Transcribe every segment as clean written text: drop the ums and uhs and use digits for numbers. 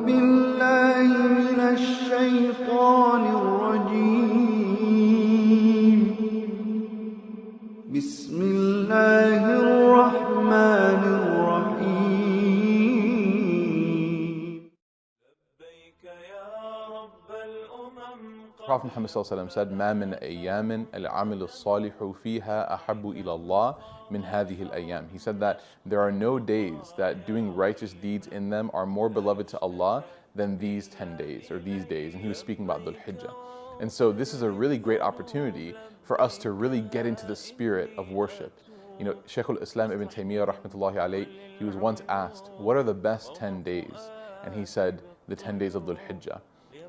بالله من الشيطان الرجيم بسم الله الرحمن الرحيم لبيك يا رب الأمم. Prophet Muhammad said, "ما من أيام العمل الصالح فيها أحب إلى الله من هذه الأيام." He said that there are no days that doing righteous deeds in them are more beloved to Allah than these 10 days or these days. And he was speaking about Dhul Hijjah. And so this is a really great opportunity for us to really get into the spirit of worship. You know, Shaykh al-Islam Ibn Taymiyyah rahmatullahi alayh, he was once asked, what are the best 10 days? And he said, the 10 days of Dhul Hijjah.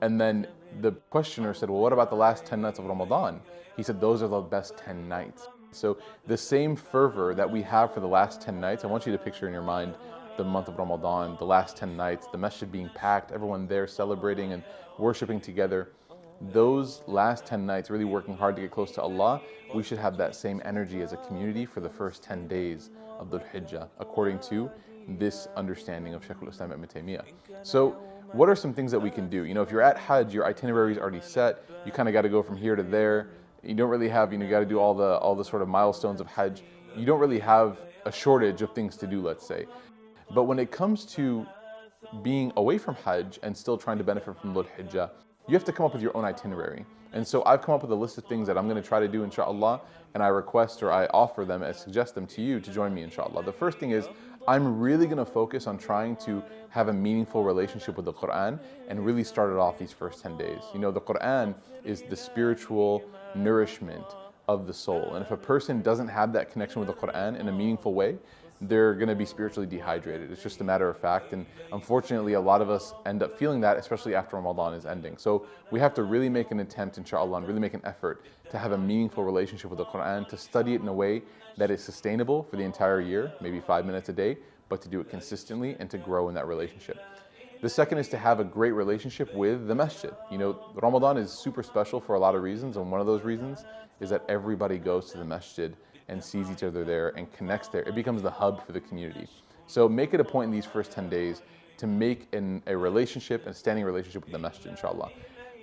And then the questioner said, well, what about the last 10 nights of Ramadan? He said, those are the best 10 nights. So the same fervor that we have for the last 10 nights, I want you to picture in your mind the month of Ramadan, the last 10 nights, the masjid being packed, everyone there celebrating and worshiping together. Those last 10 nights, really working hard to get close to Allah, we should have that same energy as a community for the first 10 days of Dhul Hijjah, according to this understanding of Shaykh al-Islam Ibn Taymiyyah. So what are some things that we can do? You know, if you're at Hajj, your itinerary is already set, you kind of got to go from here to there. You don't really have, you got to do all the sort of milestones of Hajj. You don't really have a shortage of things to do, let's say. But when it comes to being away from Hajj and still trying to benefit from Dhul Hijjah, you have to come up with your own itinerary. And so I've come up with a list of things that I'm going to try to do, inshallah, and I request or I offer them and suggest them to you to join me, inshallah. The first thing is, I'm really going to focus on trying to have a meaningful relationship with the Quran and really start it off these first 10 days. You know, the Quran is the spiritual nourishment of the soul. And if a person doesn't have that connection with the Quran in a meaningful way, they're going to be spiritually dehydrated. It's just a matter of fact. And unfortunately, a lot of us end up feeling that, especially after Ramadan is ending. So we have to really make an attempt, inshallah, and really make an effort to have a meaningful relationship with the Quran, to study it in a way that is sustainable for the entire year, maybe 5 minutes a day, but to do it consistently and to grow in that relationship. The second is to have a great relationship with the masjid. You know, Ramadan is super special for a lot of reasons, and one of those reasons is that everybody goes to the masjid and sees each other there and connects there. It becomes the hub for the community. So make it a point in these first 10 days to make a relationship, a standing relationship with the masjid, inshallah.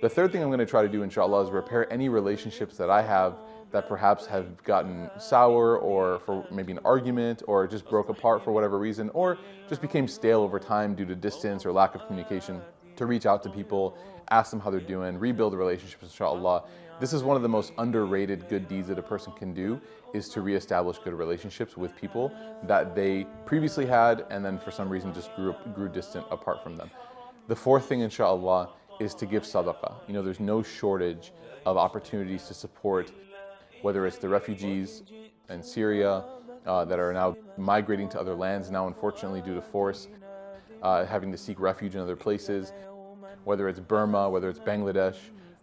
The third thing I'm going to try to do, inshallah, is repair any relationships that I have that perhaps have gotten sour, or for maybe an argument, or just broke apart for whatever reason, or just became stale over time due to distance or lack of communication, to reach out to people, ask them how they're doing, rebuild the relationships, inshallah. This is one of the most underrated good deeds that a person can do, is to reestablish good relationships with people that they previously had and then for some reason just grew distant apart from them. The fourth thing, inshallah, is to give sadaqah. You know, there's no shortage of opportunities to support, whether it's the refugees in Syria that are now migrating to other lands now, unfortunately, due to force, having to seek refuge in other places, whether it's Burma, whether it's Bangladesh,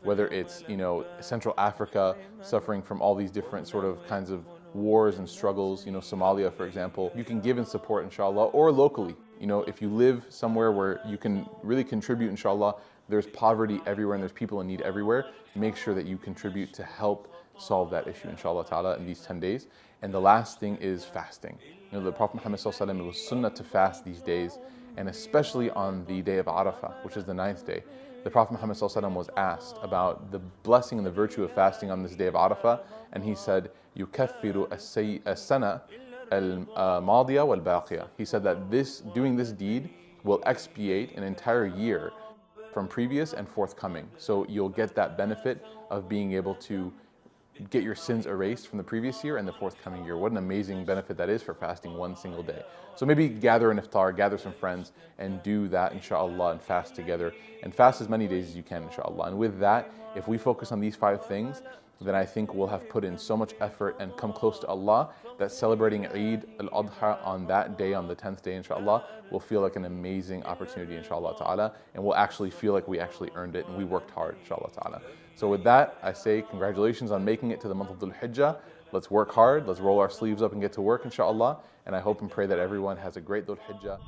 whether it's, you know, Central Africa, suffering from all these different sort of kinds of wars and struggles, you know, Somalia, for example. You can give and support, inshallah, or locally. You know, if you live somewhere where you can really contribute, inshallah, there's poverty everywhere and there's people in need everywhere, make sure that you contribute to help solve that issue, inshallah ta'ala, in these 10 days. And the last thing is fasting. You know, the Prophet Muhammad sallallahu alaihi wasallam, it was sunnah to fast these days, and especially on the day of Arafah, which is the 9th day. The Prophet Muhammad sallallahu alaihi wasallam was asked about the blessing and the virtue of fasting on this day of Arafah, and he said, "Yukaffiru as-sana al-madiya wal-baqiya." He said that doing this deed will expiate an entire year from previous and forthcoming. So you'll get that benefit of being able to get your sins erased from the previous year and the forthcoming year. What an amazing benefit that is for fasting one single day. So maybe gather an iftar, gather some friends, and do that, inshallah, and fast together. And fast as many days as you can, inshallah. And with that, if we focus on these 5 things, then I think we'll have put in so much effort and come close to Allah that celebrating Eid al-Adha on that day, on the 10th day, inshallah, will feel like an amazing opportunity, inshallah ta'ala, and we'll actually feel like we actually earned it and we worked hard, inshallah ta'ala. So with that, I say congratulations on making it to the month of Dhul Hijjah. Let's work hard, let's roll our sleeves up and get to work, inshallah, and I hope and pray that everyone has a great Dhul Hijjah.